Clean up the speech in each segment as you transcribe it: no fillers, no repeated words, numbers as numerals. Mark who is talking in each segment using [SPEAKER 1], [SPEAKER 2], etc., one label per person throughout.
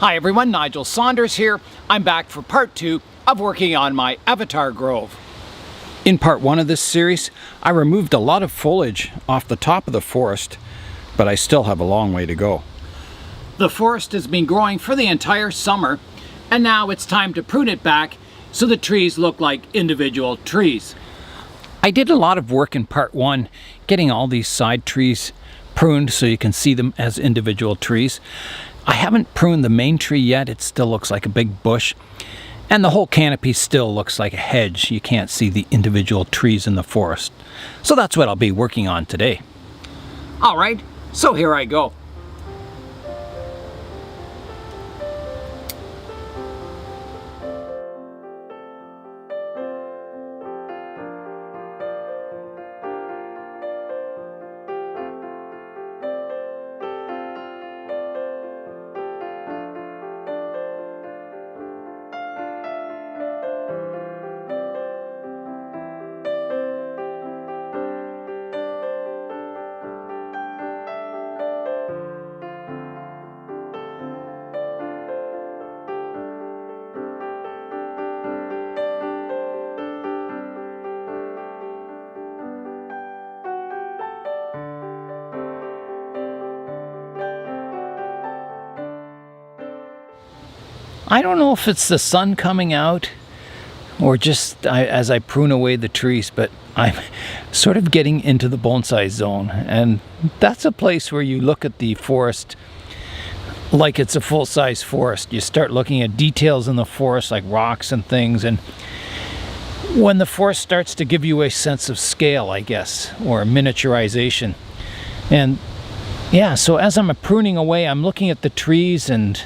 [SPEAKER 1] Hi everyone, Nigel Saunders here. I'm back for part 2 of working on my avatar grove. In part 1 of this series, I removed a lot of foliage off the top of the forest, but I still have a long way to go. The forest has been growing for the entire summer, and now it's time to prune it back so the trees look like individual trees. I did a lot of work in part 1, getting all these side trees pruned so you can see them as individual trees. I haven't pruned the main tree yet. It still looks like a big bush. And the whole canopy still looks like a hedge. You can't see the individual trees in the forest. So that's what I'll be working on today. All right, so here I go. I don't know if it's the sun coming out or just as I prune away the trees, but I'm sort of getting into the bonsai zone, and that's a place where you look at the forest like it's a full-size forest. You start looking at details in the forest like rocks and things, and when the forest starts to give you a sense of scale, I guess, or miniaturization. And yeah, so as I'm pruning away, I'm looking at the trees and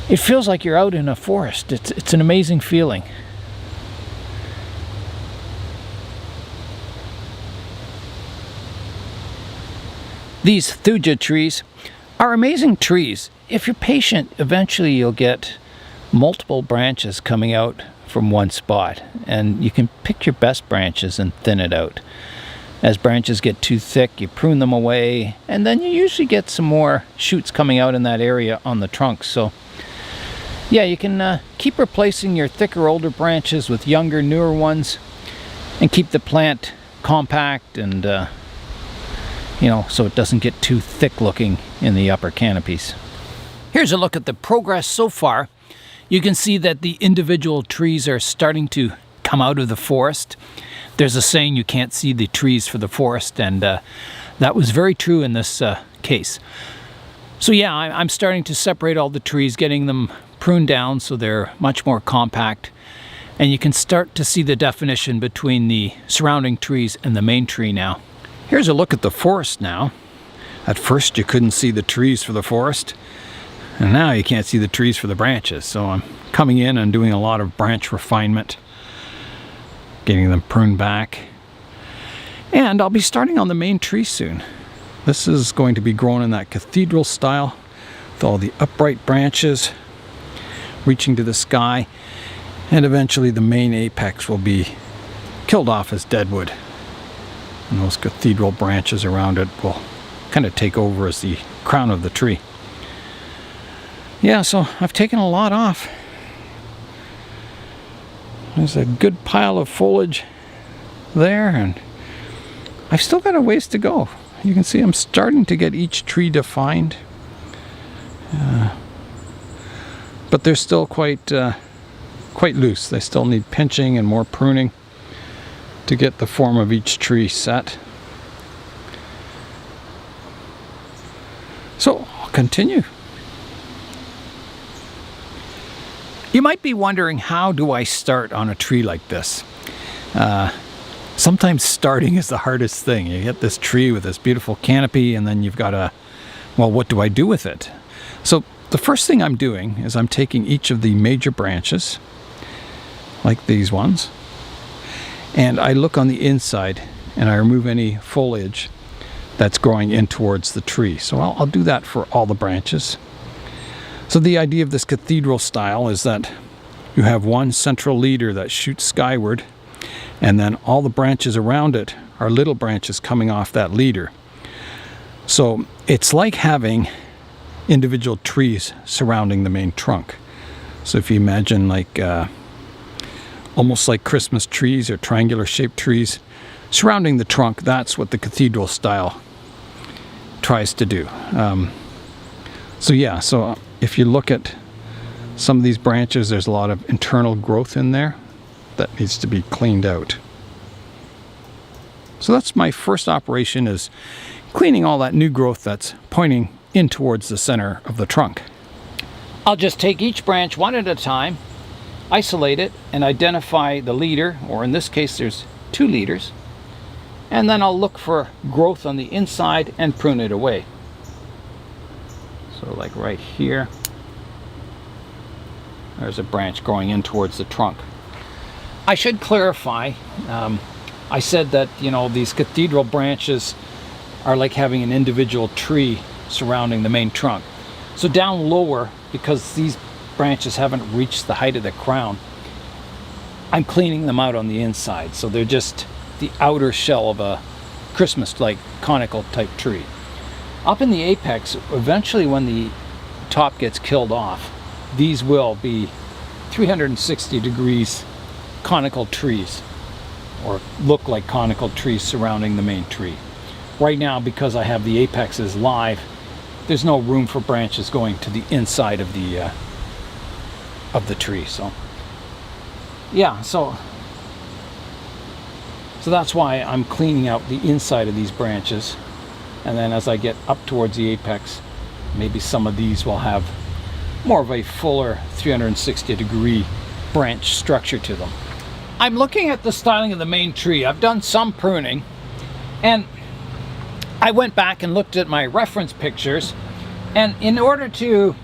[SPEAKER 1] it feels like you're out in a forest. It's an amazing feeling. These Thuja trees are amazing trees. If you're patient, eventually you'll get multiple branches coming out from one spot, and you can pick your best branches and thin it out. As branches get too thick, you prune them away, and then you usually get some more shoots coming out in that area on the trunks. So yeah, you can keep replacing your thicker, older branches with younger, newer ones and keep the plant compact and, you know, so it doesn't get too thick looking in the upper canopies. Here's a look at the progress so far. You can see that the individual trees are starting to come out of the forest. There's a saying you can't see the trees for the forest, and that was very true in this case. So yeah, I'm starting to separate all the trees, getting them pruned down so they're much more compact, and you can start to see the definition between the surrounding trees and the main tree now. Here's a look at the forest now. At first you couldn't see the trees for the forest, and now you can't see the trees for the branches. So I'm coming in and doing a lot of branch refinement, getting them pruned back, and I'll be starting on the main tree soon. This is going to be grown in that cathedral style with all the upright branches reaching to the sky, and eventually the main apex will be killed off as deadwood, and those cathedral branches around it will kind of take over as the crown of the tree. Yeah, so I've taken a lot off. There's a good pile of foliage there, and I've still got a ways to go. You can see I'm starting to get each tree defined. But they're still quite loose. They still need pinching and more pruning to get the form of each tree set. So I'll continue. You might be wondering, how do I start on a tree like this? Sometimes starting is the hardest thing. You get this tree with this beautiful canopy, and then you've got to, well, what do I do with it? So the first thing I'm doing is I'm taking each of the major branches, like these ones, and I look on the inside and I remove any foliage that's growing in towards the tree. So I'll do that for all the branches. So the idea of this cathedral style is that you have one central leader that shoots skyward, and then all the branches around it are little branches coming off that leader. So it's like having individual trees surrounding the main trunk. So if you imagine like almost like Christmas trees or triangular shaped trees surrounding the trunk, that's what the cathedral style tries to do. So yeah, so if you look at some of these branches, there's a lot of internal growth in there that needs to be cleaned out. So that's my first operation, is cleaning all that new growth that's pointing in towards the center of the trunk. I'll just take each branch one at a time, isolate it, and identify the leader, or in this case there's 2 leaders, and then I'll look for growth on the inside and prune it away. So like right here, there's a branch growing in towards the trunk. I should clarify, I said that, you know, these cathedral branches are like having an individual tree surrounding the main trunk. So down lower, because these branches haven't reached the height of the crown, I'm cleaning them out on the inside. So they're just the outer shell of a Christmas-like conical type tree. Up in the apex, eventually when the top gets killed off, these will be 360 degrees conical trees, or look like conical trees surrounding the main tree. Right now, because I have the apexes live, there's no room for branches going to the inside of the tree. So yeah, so that's why I'm cleaning out the inside of these branches, and then as I get up towards the apex, maybe some of these will have more of a fuller 360 degree branch structure to them. I'm looking at the styling of the main tree. I've done some pruning, and I went back and looked at my reference pictures, and in order to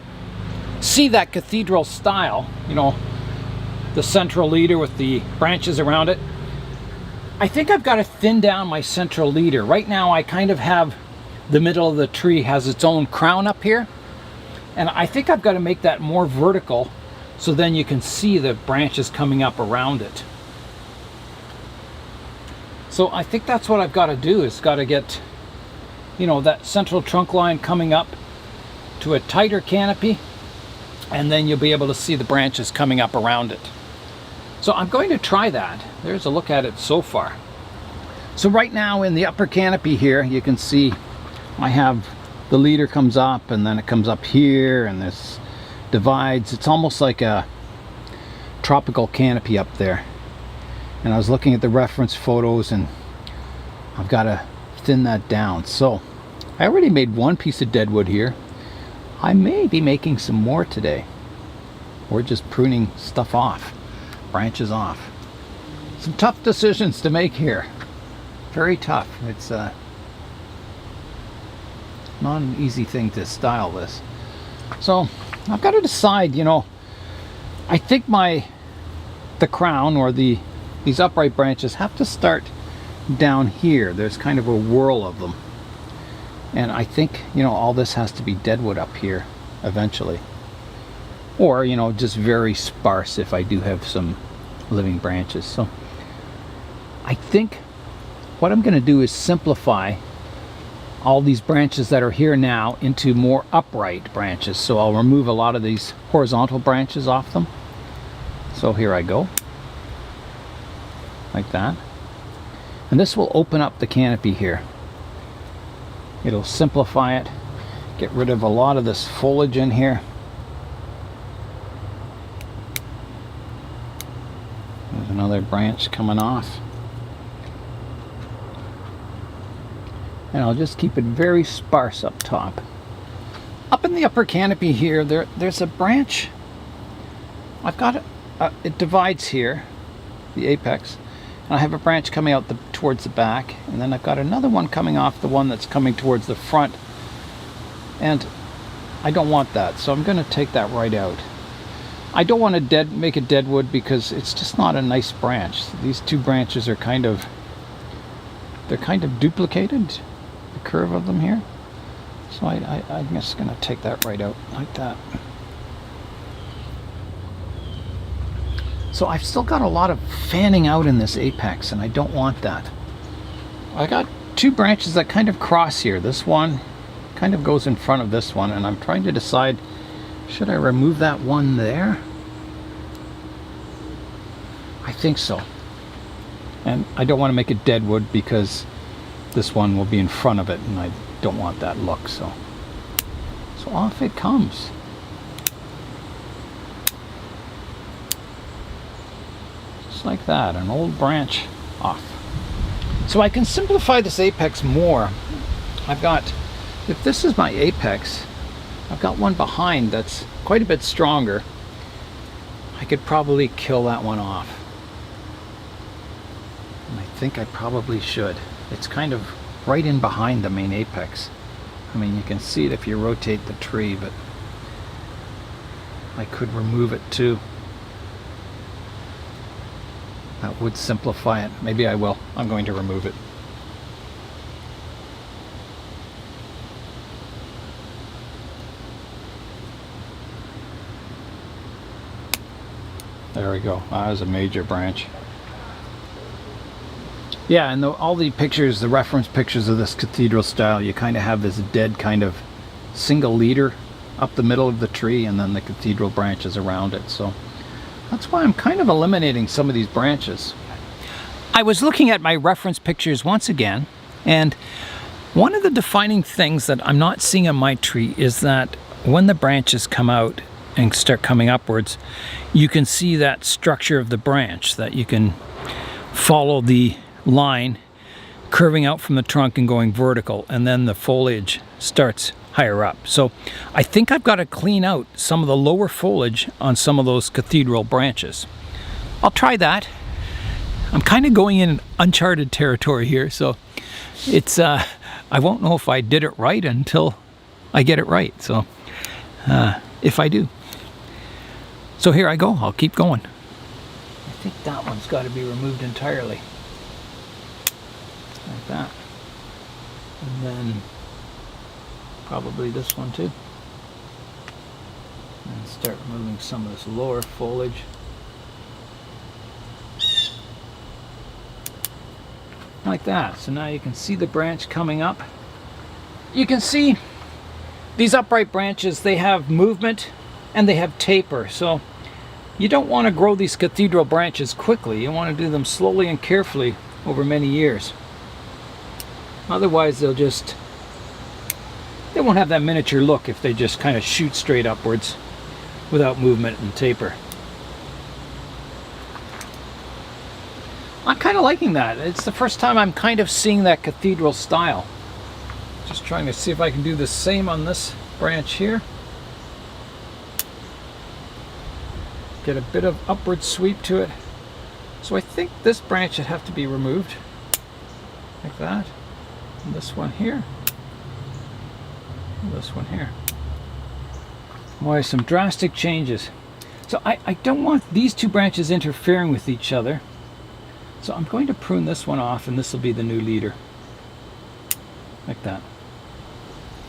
[SPEAKER 1] see that cathedral style, you know, the central leader with the branches around it, I think I've got to thin down my central leader. Right now I kind of have the middle of the tree has its own crown up here, and I think I've got to make that more vertical so then you can see the branches coming up around it. So I think that's what I've got to do, is got to get, you know, that central trunk line coming up to a tighter canopy, and then you'll be able to see the branches coming up around it. So I'm going to try that. There's a look at it so far. So right now in the upper canopy here, you can see I have the leader comes up, and then it comes up here, and this divides. It's almost like a tropical canopy up there. And I was looking at the reference photos, and I've got to thin that down. So I already made one piece of deadwood here. I may be making some more today. We're just pruning stuff off, branches off. Some tough decisions to make here. Very tough. It's not an easy thing to style this. So I've got to decide, you know, I think the crown, or these upright branches, have to start down here. There's kind of a whirl of them, and I think, you know, all this has to be deadwood up here eventually, or, you know, just very sparse if I do have some living branches. So I think what I'm going to do is simplify all these branches that are here now into more upright branches. So I'll remove a lot of these horizontal branches off them. So here I go, like that. And this will open up the canopy here. It'll simplify it, get rid of a lot of this foliage in here. There's another branch coming off. And I'll just keep it very sparse up top. Up in the upper canopy here, there's a branch. I've got it. It divides here, the apex, and I have a branch coming out towards the back, and then I've got another one coming off the one that's coming towards the front, and I don't want that, so I'm going to take that right out. I don't want to make it deadwood because it's just not a nice branch. These two branches are kind of duplicated, the curve of them here. So I'm just going to take that right out like that. So I've still got a lot of fanning out in this apex, and I don't want that. I got two branches that kind of cross here. This one kind of goes in front of this one, and I'm trying to decide, should I remove that one there? I think so. And I don't want to make it deadwood because this one will be in front of it, and I don't want that look. So off it comes. Just like that, an old branch off. So I can simplify this apex more. I've got, if this is my apex, I've got one behind that's quite a bit stronger. I could probably kill that one off. And I think I probably should. It's kind of right in behind the main apex. I mean, you can see it if you rotate the tree, but I could remove it too. That would simplify it. Maybe I will. I'm going to remove it. There we go. That was a major branch. Yeah, and all the pictures, the reference pictures of this cathedral style, you kind of have this dead kind of single leader up the middle of the tree, and then the cathedral branches around it. So that's why I'm kind of eliminating some of these branches. I was looking at my reference pictures once again, and one of the defining things that I'm not seeing on my tree is that when the branches come out and start coming upwards, you can see that structure of the branch, that you can follow the line curving out from the trunk and going vertical, and then the foliage starts higher up. So I think I've got to clean out some of the lower foliage on some of those cathedral branches. I'll try that. I'm kind of going in uncharted territory here, so it's I won't know if I did it right until I get it right. So if I do. So here I go. I'll keep going. I think that one's got to be removed entirely. Like that. And then probably this one too. And start removing some of this lower foliage. Like that. So now you can see the branch coming up. You can see these upright branches, they have movement and they have taper. So you don't want to grow these cathedral branches quickly. You want to do them slowly and carefully over many years. Otherwise they won't have that miniature look if they just kind of shoot straight upwards without movement and taper. I'm kind of liking that. It's the first time I'm kind of seeing that cathedral style. Just trying to see if I can do the same on this branch here. Get a bit of upward sweep to it. So I think this branch should have to be removed. Like that. And this one here. And this one here. Boy, some drastic changes. So I don't want these two branches interfering with each other. So I'm going to prune this one off, and this will be the new leader. Like that.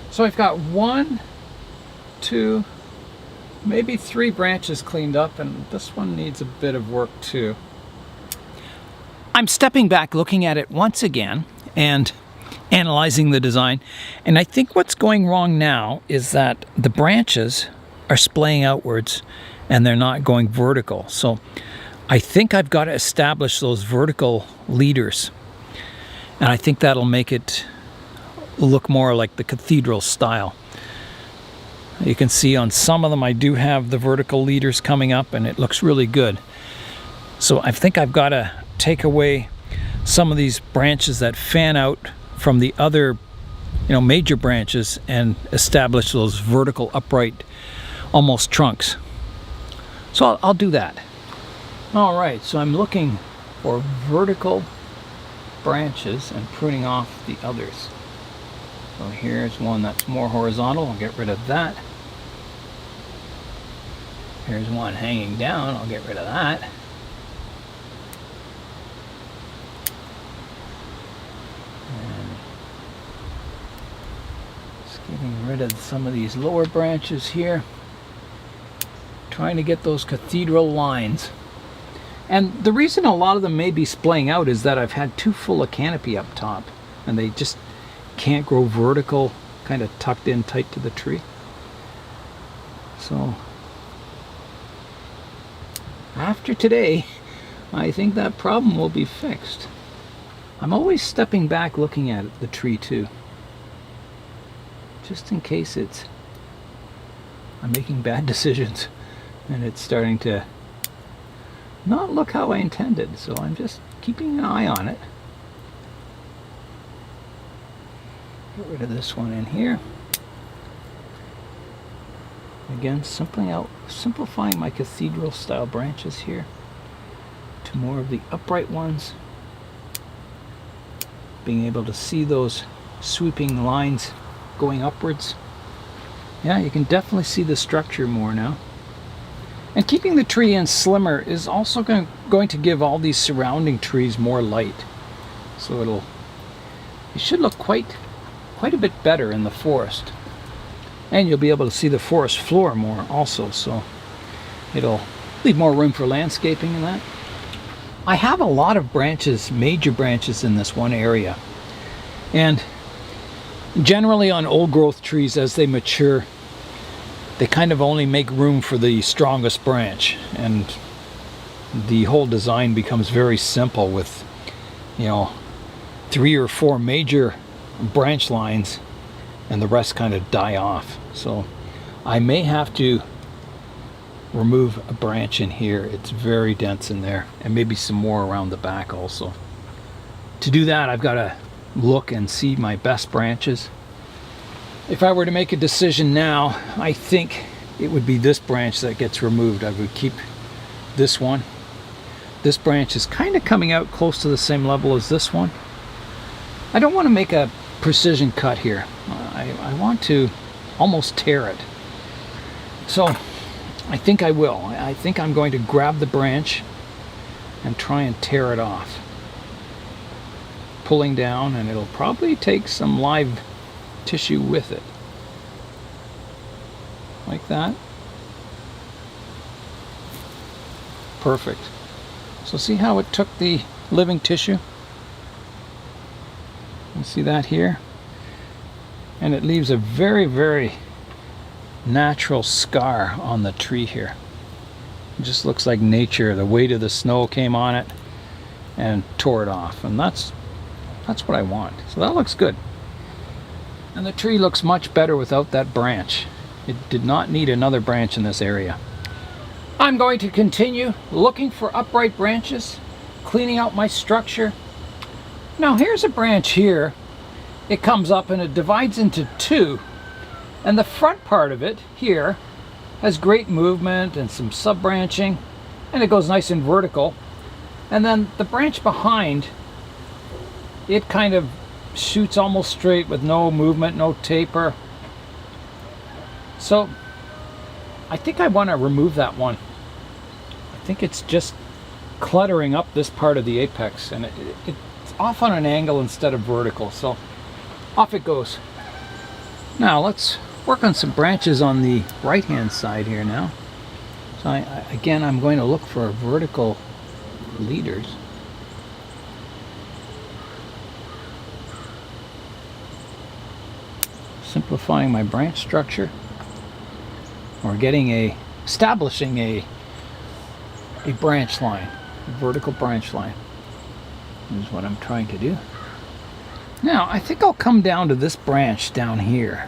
[SPEAKER 1] So I've got 1, 2, maybe 3 branches cleaned up, and this one needs a bit of work too. I'm stepping back, looking at it once again, and analyzing the design. And I think what's going wrong now is that the branches are splaying outwards and they're not going vertical. So I think I've got to establish those vertical leaders, and I think that'll make it look more like the cathedral style. You can see on some of them I do have the vertical leaders coming up, and it looks really good. So I think I've got to take away some of these branches that fan out from the other, major branches and establish those vertical upright almost trunks. So I'll do that. All right, so I'm looking for vertical branches and pruning off the others. So here's one that's more horizontal. I'll get rid of that. Here's one hanging down. I'll get rid of that. And just getting rid of some of these lower branches here. Trying to get those cathedral lines. And the reason a lot of them may be splaying out is that I've had too full a canopy up top, and they just can't grow vertical kind of tucked in tight to the tree. So after today, I think that problem will be fixed. I'm always stepping back looking at the tree too, just in case I'm making bad decisions and it's starting to not look how I intended. So I'm just keeping an eye on it. Get rid of this one in here. Again, simplifying my cathedral style branches here to more of the upright ones. Being able to see those sweeping lines going upwards. Yeah, you can definitely see the structure more now. And keeping the tree in slimmer is also going to give all these surrounding trees more light. So it should look quite a bit better in the forest. And you'll be able to see the forest floor more also, so it'll leave more room for landscaping and that. I have a lot of branches, major branches in this one area. And generally on old growth trees, as they mature, they kind of only make room for the strongest branch. And the whole design becomes very simple with, 3 or 4 major branch lines and the rest kind of die off. So I may have to remove a branch in here. It's very dense in there, and maybe some more around the back also. To do that, I've got to look and see my best branches. If I were to make a decision now, I think it would be this branch that gets removed. I would keep this one. This branch is kind of coming out close to the same level as this one. I don't want to make a precision cut here. I want to almost tear it. So I think I will. I think I'm going to grab the branch and try and tear it off. Pulling down, and it'll probably take some live tissue with it. Like that. Perfect. So see how it took the living tissue? You see that here? And it leaves a very, very natural scar on the tree here. It just looks like nature. The weight of the snow came on it and tore it off. And that's what I want. So that looks good. And the tree looks much better without that branch. It did not need another branch in this area. I'm going to continue looking for upright branches, cleaning out my structure. Now here's a branch here. It comes up and it divides into 2. And the front part of it here has great movement and some sub-branching, and it goes nice and vertical. And then the branch behind, it kind of shoots almost straight with no movement, no taper. So I think I want to remove that one. I think it's just cluttering up this part of the apex, and it's off on an angle instead of vertical. So off it goes. Now let's work on some branches on the right hand side here now. So again, I'm going to look for vertical leaders. Simplifying my branch structure, or establishing a branch line, a vertical branch line is what I'm trying to do. Now I think I'll come down to this branch down here.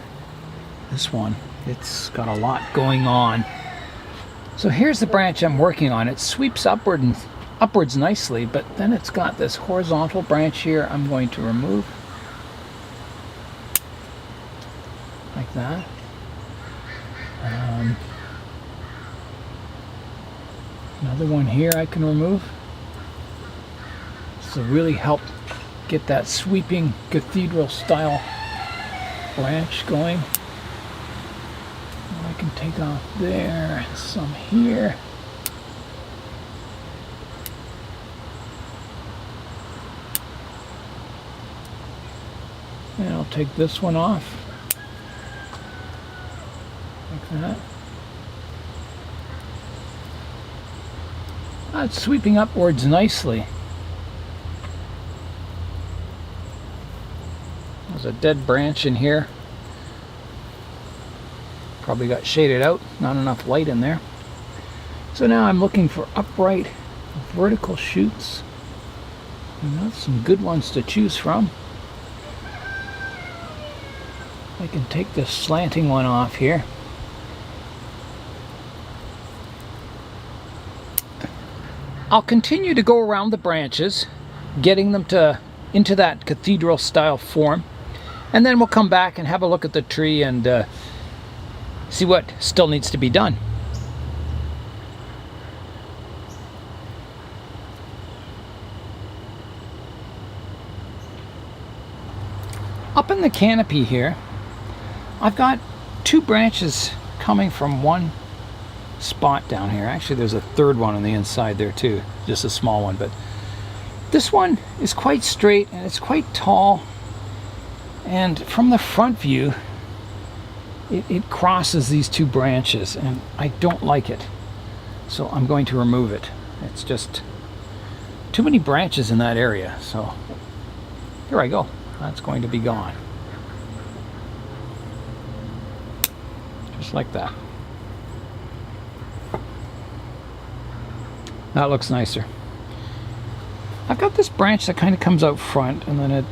[SPEAKER 1] This one, it's got a lot going on. So here's the branch I'm working on. It sweeps upwards nicely, but then it's got this horizontal branch here I'm going to remove. Like that. Another one here I can remove. This will really help get that sweeping cathedral style branch going. And I can take off there, some here. And I'll take this one off. Like that. It's sweeping upwards nicely. There's a dead branch in here. Probably got shaded out, not enough light in there. So now I'm looking for upright vertical shoots. And that's some good ones to choose from. I can take this slanting one off here. I'll continue to go around the branches, getting them into that cathedral style form, and then we'll come back and have a look at the tree and see what still needs to be done. Up in the canopy here, I've got two branches coming from one spot down here. Actually, there's a third one on the inside there too, just a small one, but this one is quite straight and it's quite tall, and from the front view it crosses these two branches and I don't like it, so I'm going to remove it. It's just too many branches in that area, so here I go. That's going to be gone. Just like that. That looks nicer. I've got this branch that kind of comes out front, and then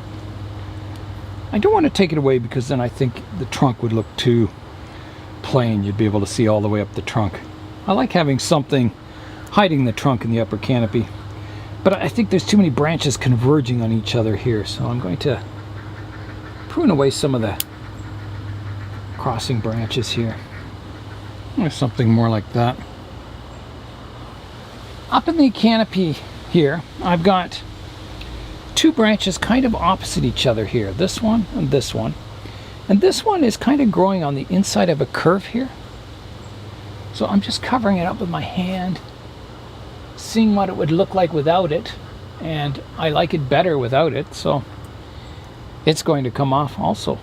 [SPEAKER 1] I don't want to take it away because then I think the trunk would look too plain. You'd be able to see all the way up the trunk. I like having something hiding the trunk in the upper canopy, but I think there's too many branches converging on each other here, so I'm going to prune away some of the crossing branches here. Or something more like that. Up in the canopy here, I've got two branches kind of opposite each other here. This one and this one. And this one is kind of growing on the inside of a curve here. So I'm just covering it up with my hand, seeing what it would look like without it. And I like it better without it, so it's going to come off also.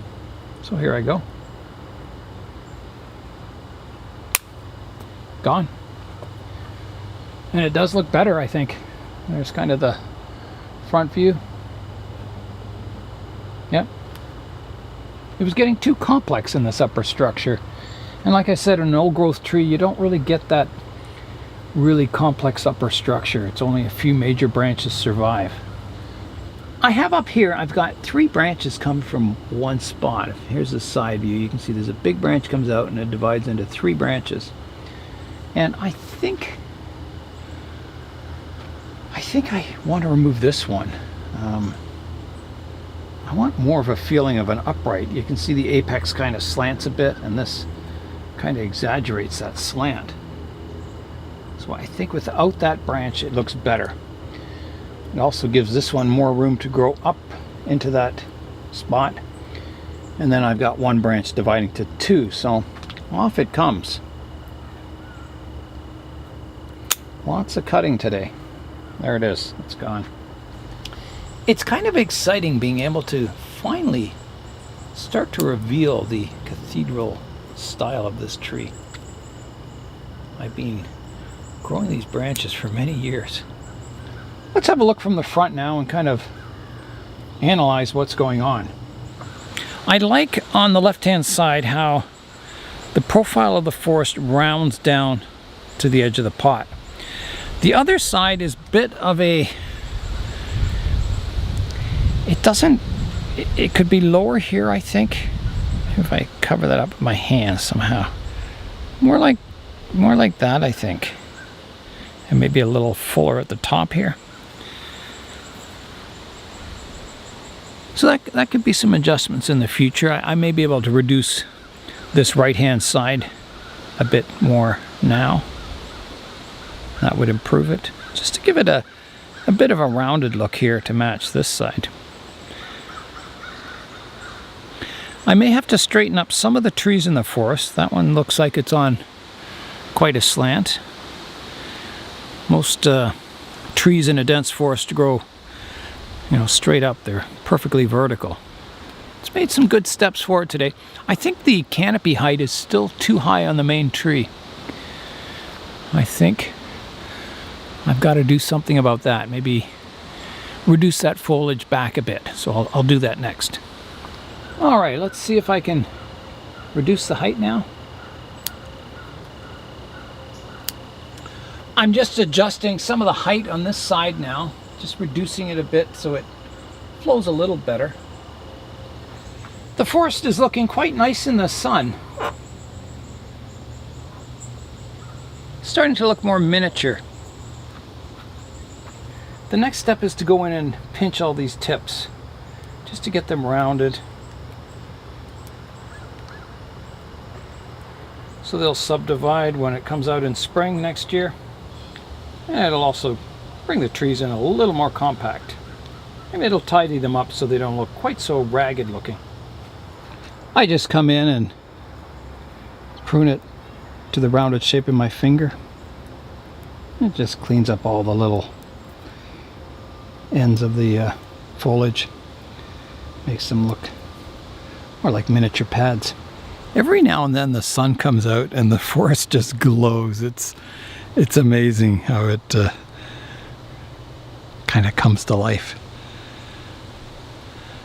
[SPEAKER 1] So here I go. Gone. And it does look better, I think. There's kind of the front view. Yep. It was getting too complex in this upper structure. And like I said, in an old growth tree, you don't really get that really complex upper structure. It's only a few major branches survive. I have up here, I've got three branches come from one spot. Here's the side view. You can see there's a big branch comes out and it divides into three branches. And I think I want to remove this one. I want more of a feeling of an upright. You can see the apex kind of slants a bit, and this kind of exaggerates that slant. So I think without that branch it looks better. It also gives this one more room to grow up into that spot. And then I've got one branch dividing to two, so off it comes. Lots of cutting today. There it is, it's gone. It's kind of exciting being able to finally start to reveal the cathedral style of this tree. I've been growing these branches for many years. Let's have a look from the front now and kind of analyze what's going on. I like on the left-hand side how the profile of the forest rounds down to the edge of the pot. The other side is a bit of a, it could be lower here, I think, if I cover that up with my hand somehow. More like that, I think. And maybe a little fuller at the top here. So that could be some adjustments in the future. I may be able to reduce this right-hand side a bit more now. That would improve it, just to give it a bit of a rounded look here to match this side. I may have to straighten up some of the trees in the forest. That one looks like it's on quite a slant. Most trees in a dense forest grow, straight up. They're perfectly vertical. It's made some good steps forward today. I think the canopy height is still too high on the main tree. I think I've got to do something about that. Maybe reduce that foliage back a bit. So I'll do that next. All right, let's see if I can reduce the height now. I'm just adjusting some of the height on this side now, just reducing it a bit so it flows a little better. The forest is looking quite nice in the sun. Starting to look more miniature. The next step is to go in and pinch all these tips, just to get them rounded, so they'll subdivide when it comes out in spring next year. And it'll also bring the trees in a little more compact. Maybe it'll tidy them up so they don't look quite so ragged looking. I just come in and prune it to the rounded shape of my finger. It just cleans up all the little ends of the foliage. Makes them look more like miniature pads. Every now and then the sun comes out and the forest just glows. It's amazing how it kind of comes to life.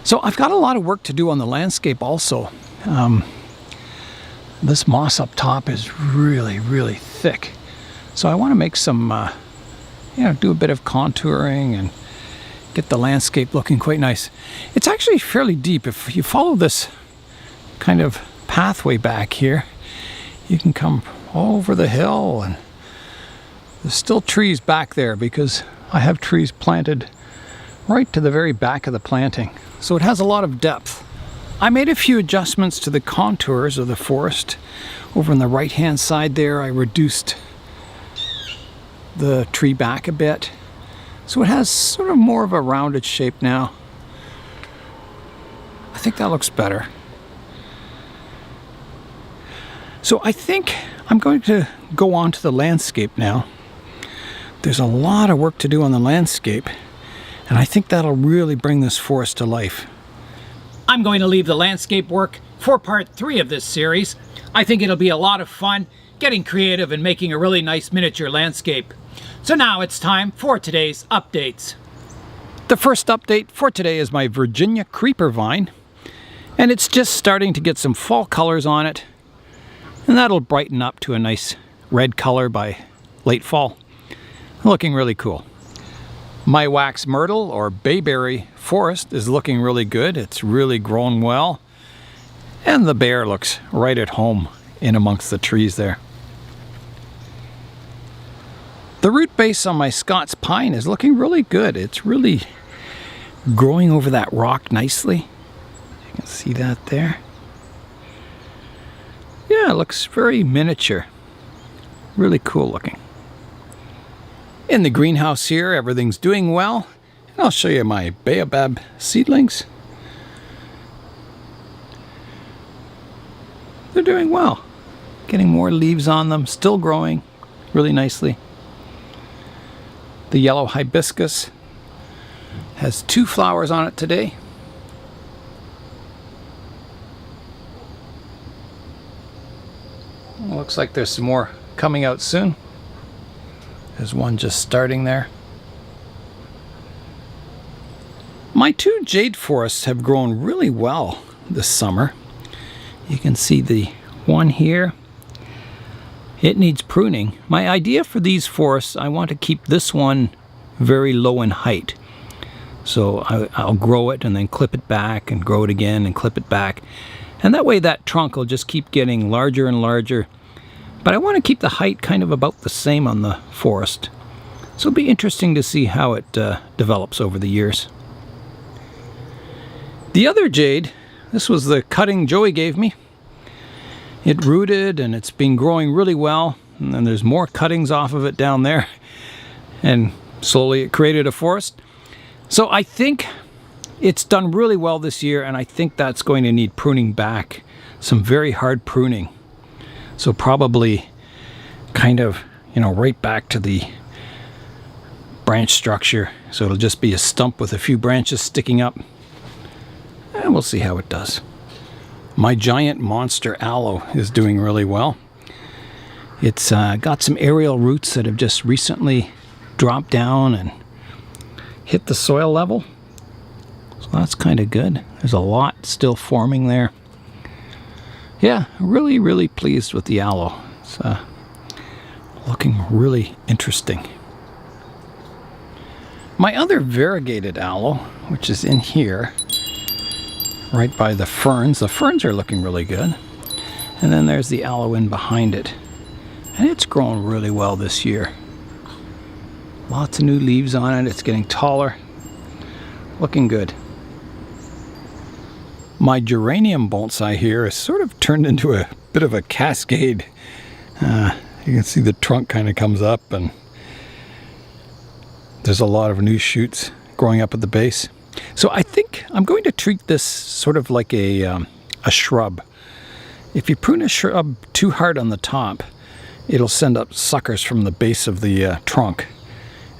[SPEAKER 1] So I've got a lot of work to do on the landscape also. This moss up top is really, really thick. So I want to make some, do a bit of contouring and get the landscape looking quite nice. It's actually fairly deep. If you follow this kind of pathway back here, you can come over the hill, and there's still trees back there because I have trees planted right to the very back of the planting. So it has a lot of depth. I made a few adjustments to the contours of the forest. Over on the right hand side there, I reduced the tree back a bit. So it has sort of more of a rounded shape now. I think that looks better. So I think I'm going to go on to the landscape now. There's a lot of work to do on the landscape, and I think that'll really bring this forest to life. I'm going to leave the landscape work for part 3 of this series. I think it'll be a lot of fun getting creative and making a really nice miniature landscape. So now it's time for today's updates. The first update for today is my Virginia creeper vine, and it's just starting to get some fall colors on it, and that'll brighten up to a nice red color by late fall. Looking really cool. My wax myrtle or bayberry forest is looking really good. It's really grown well, and the bear looks right at home in amongst the trees there. The root base on my Scots pine is looking really good. It's really growing over that rock nicely. You can see that there. Yeah, it looks very miniature. Really cool looking. In the greenhouse here, everything's doing well. And I'll show you my baobab seedlings. They're doing well. Getting more leaves on them, still growing really nicely. The yellow hibiscus has 2 flowers on it today. Looks like there's some more coming out soon. There's one just starting there. My 2 jade forests have grown really well this summer. You can see the one here. It needs pruning. My idea for these forests, I want to keep this one very low in height. So I'll grow it and then clip it back and grow it again and clip it back. And that way that trunk will just keep getting larger and larger. But I want to keep the height kind of about the same on the forest. So it'll be interesting to see how it develops over the years. The other jade, this was the cutting Joey gave me. It rooted and it's been growing really well. And then there's more cuttings off of it down there. And slowly it created a forest. So I think it's done really well this year, and I think that's going to need pruning back. Some very hard pruning. So probably kind of, right back to the branch structure. So it'll just be a stump with a few branches sticking up. And we'll see how it does. My giant monster aloe is doing really well. It's got some aerial roots that have just recently dropped down and hit the soil level. So that's kind of good. There's a lot still forming there. Yeah, really, really pleased with the aloe. It's looking really interesting. My other variegated aloe, which is in here, right by the ferns. The ferns are looking really good. And then there's the aloe in behind it. And it's grown really well this year. Lots of new leaves on it. It's getting taller. Looking good. My geranium bonsai here is sort of turned into a bit of a cascade. You can see the trunk kind of comes up, and there's a lot of new shoots growing up at the base. So I think I'm going to treat this sort of like a shrub. If you prune a shrub too hard on the top, it'll send up suckers from the base of the trunk,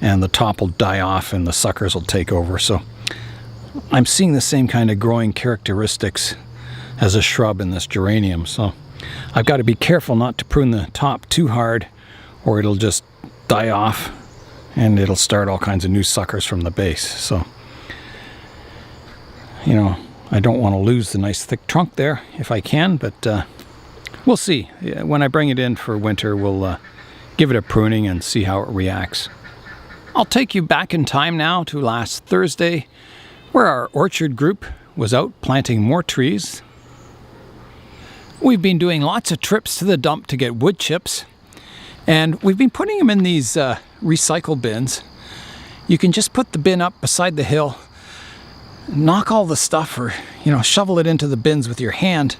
[SPEAKER 1] and the top will die off and the suckers will take over. So I'm seeing the same kind of growing characteristics as a shrub in this geranium. So I've got to be careful not to prune the top too hard, or it'll just die off and it'll start all kinds of new suckers from the base. So, you know, I don't want to lose the nice thick trunk there if I can, but we'll see. When I bring it in for winter, we'll give it a pruning and see how it reacts. I'll take you back in time now to last Thursday, where our orchard group was out planting more trees. We've been doing lots of trips to the dump to get wood chips, and we've been putting them in these recycle bins. You can just put the bin up beside the hill, knock all the stuff, or shovel it into the bins with your hand.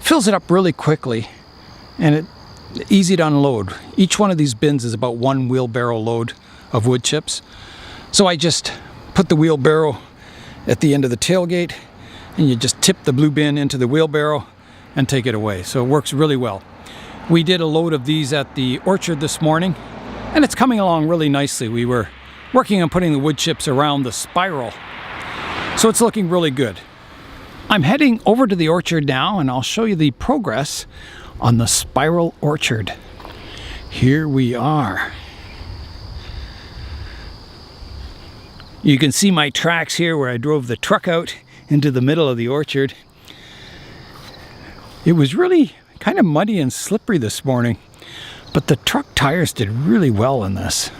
[SPEAKER 1] Fills it up really quickly, and it's easy to unload. Each one of these bins is about 1 wheelbarrow load of wood chips. So I just put the wheelbarrow at the end of the tailgate, and you just tip the blue bin into the wheelbarrow and take it away. So it works really well. We did a load of these at the orchard this morning, and it's coming along really nicely. We were working on putting the wood chips around the spiral, so it's looking really good. I'm heading over to the orchard now, and I'll show you the progress on the spiral orchard. Here we are. You can see my tracks here where I drove the truck out into the middle of the orchard. It was really kind of muddy and slippery this morning, but the truck tires did really well in this.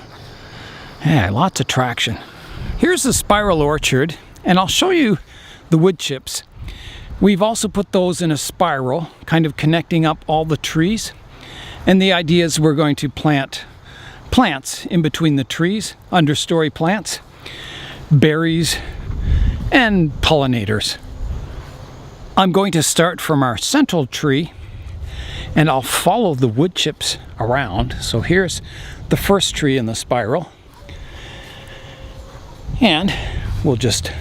[SPEAKER 1] Yeah, lots of traction. Here's the spiral orchard, and I'll show you the wood chips. We've also put those in a spiral, kind of connecting up all the trees. And the idea is we're going to plant plants in between the trees, understory plants, berries, and pollinators. I'm going to start from our central tree, and I'll follow the wood chips around. So here's the first tree in the spiral, and we'll just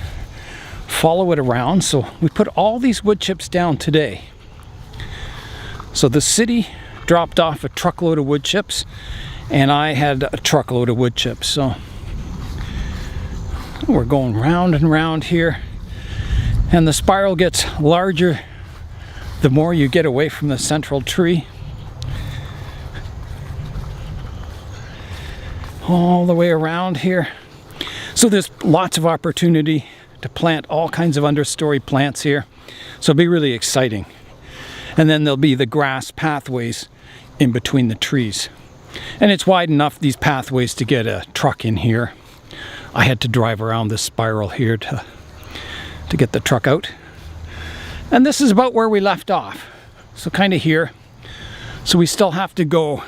[SPEAKER 1] follow it around. So we put all these wood chips down today. So the city dropped off a truckload of wood chips, and I had a truckload of wood chips. So we're going round and round here, and the spiral gets larger the more you get away from the central tree. All the way around here. So there's lots of opportunity to plant all kinds of understory plants here. So it'll be really exciting. And then there'll be the grass pathways in between the trees. And it's wide enough, these pathways, to get a truck in here. I had to drive around this spiral here to get the truck out. And this is about where we left off. So kind of here. So we still have to go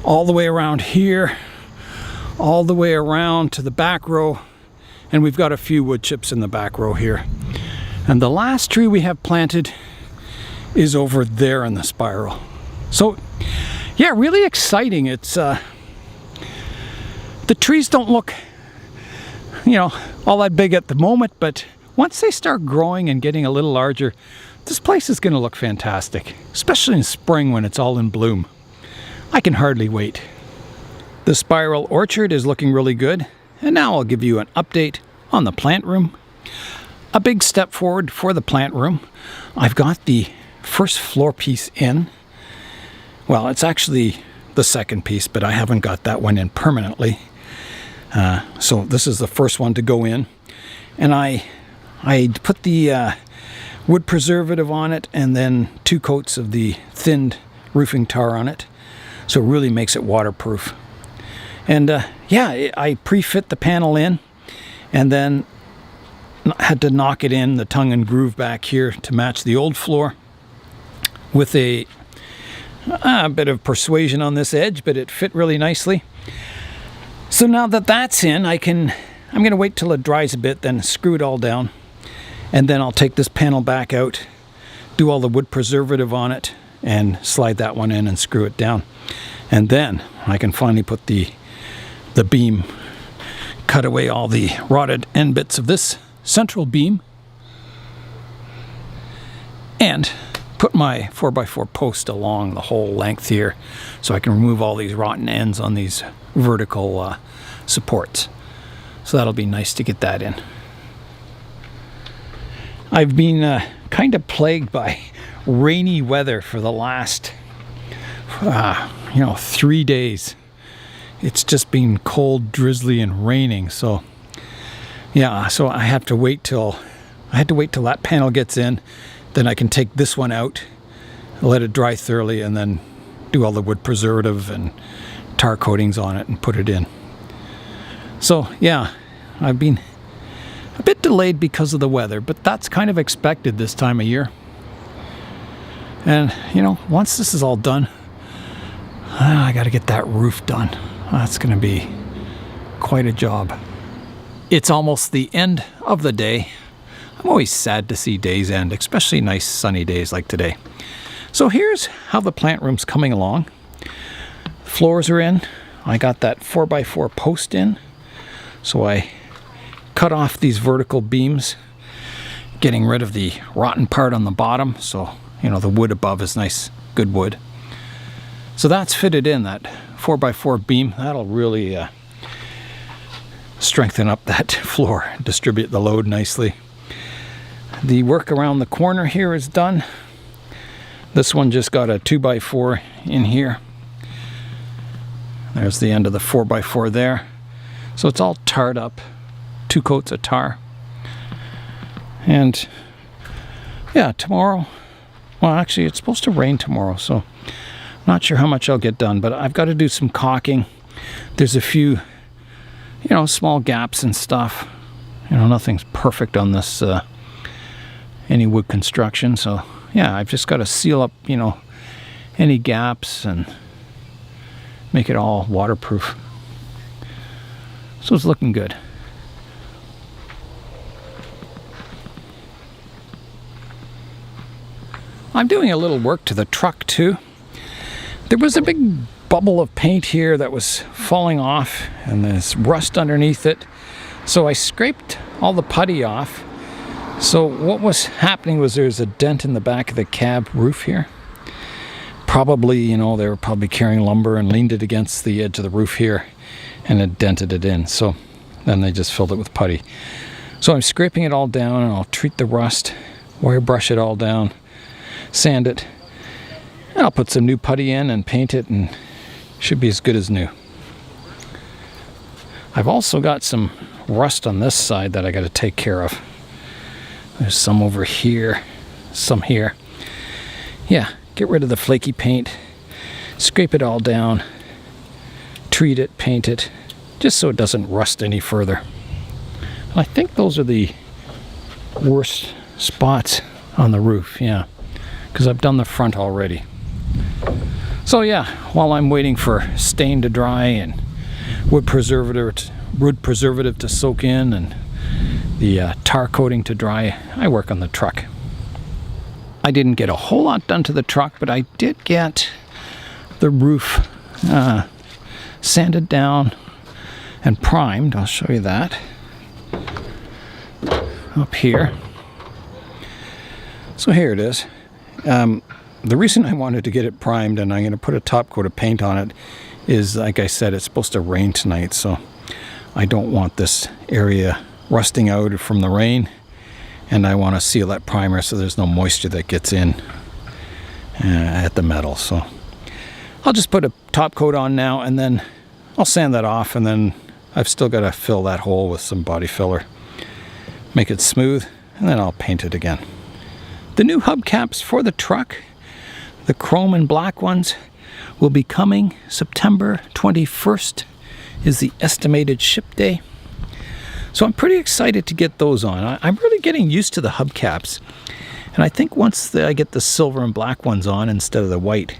[SPEAKER 1] all the way around here, all the way around to the back row, and we've got a few wood chips in the back row here. And the last tree we have planted is over there in the spiral. So yeah, really exciting. It's the trees don't look all that big at the moment, but once they start growing and getting a little larger, this place is going to look fantastic, especially in spring when it's all in bloom. I can hardly wait. The spiral orchard is looking really good, and now I'll give you an update on the plant room. A big step forward for the plant room. I've got the first floor piece in. Well, it's actually the second piece, but I haven't got that one in permanently. So this is the first one to go in, and I put the wood preservative on it, and then 2 coats of the thinned roofing tar on it. So it really makes it waterproof. And yeah, I pre-fit the panel in, and then had to knock it in, the tongue and groove back here to match the old floor with a bit of persuasion on this edge, but it fit really nicely. So now that that's in, I'm going to wait till it dries a bit, then screw it all down, and then I'll take this panel back out, do all the wood preservative on it, and slide that one in and screw it down. And then I can finally put the beam, cut away all the rotted end bits of this central beam, and put my 4x4 post along the whole length here so I can remove all these rotten ends on these vertical supports. So that'll be nice to get that in. I've been kind of plagued by rainy weather for the last 3 days. It's just been cold, drizzly, and raining. So yeah, so I had to wait till that panel gets in. Then I can take this one out, let it dry thoroughly, and then do all the wood preservative and tar coatings on it and put it in. So yeah, I've been a bit delayed because of the weather, but that's kind of expected this time of year. And once this is all done, I got to get that roof done. That's going to be quite a job. It's almost the end of the day. I'm always sad to see days end, especially nice sunny days like today. So here's how the plant room's coming along. Floors are in. I got that 4x4 post in. So I cut off these vertical beams, getting rid of the rotten part on the bottom. So, the wood above is nice, good wood. So that's fitted in, that 4x4 beam. That'll really strengthen up that floor, distribute the load nicely. The work around the corner here is done. This one just got a 2x4 in here. There's the end of the 4x4 there. So it's all tarred up, 2 coats of tar. And yeah, tomorrow, well actually it's supposed to rain tomorrow, so not sure how much I'll get done, but I've got to do some caulking. There's a few, small gaps and stuff. Nothing's perfect on this any wood construction, so yeah, I've just got to seal up any gaps and make it all waterproof. So it's looking good. I'm doing a little work to the truck too. There was a big bubble of paint here that was falling off, and there's rust underneath it, so I scraped all the putty off. So what was happening was there's a dent in the back of the cab roof here. Probably, they were probably carrying lumber and leaned it against the edge of the roof here and it dented it in. So then they just filled it with putty. So I'm scraping it all down, and I'll treat the rust, wire brush it all down, sand it. And I'll put some new putty in and paint it, and it should be as good as new. I've also got some rust on this side that I got to take care of. There's some over here, some here. Yeah, get rid of the flaky paint, scrape it all down, treat it, paint it, just so it doesn't rust any further. And I think those are the worst spots on the roof, yeah, because I've done the front already. So yeah, while I'm waiting for stain to dry and wood preservative to soak in and the tar coating to dry, I work on the truck. I didn't get a whole lot done to the truck, but I did get the roof sanded down and primed. I'll show you that up here. So here it is. The reason I wanted to get it primed, and I'm going to put a top coat of paint on it, is, like I said, it's supposed to rain tonight, so I don't want this area rusting out from the rain, and I want to seal that primer so there's no moisture that gets in at the metal. So I'll just put a top coat on now, and then I'll sand that off, and then I've still got to fill that hole with some body filler, make it smooth, and then I'll paint it again. The new hubcaps for the truck, the chrome and black ones, will be coming. September 21st is the estimated ship day. So I'm pretty excited to get those on. I'm really getting used to the hubcaps. And I think once I get the silver and black ones on instead of the white,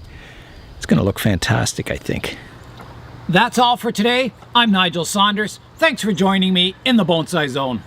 [SPEAKER 1] it's going to look fantastic, I think. That's all for today. I'm Nigel Saunders. Thanks for joining me in the Bonsai Zone.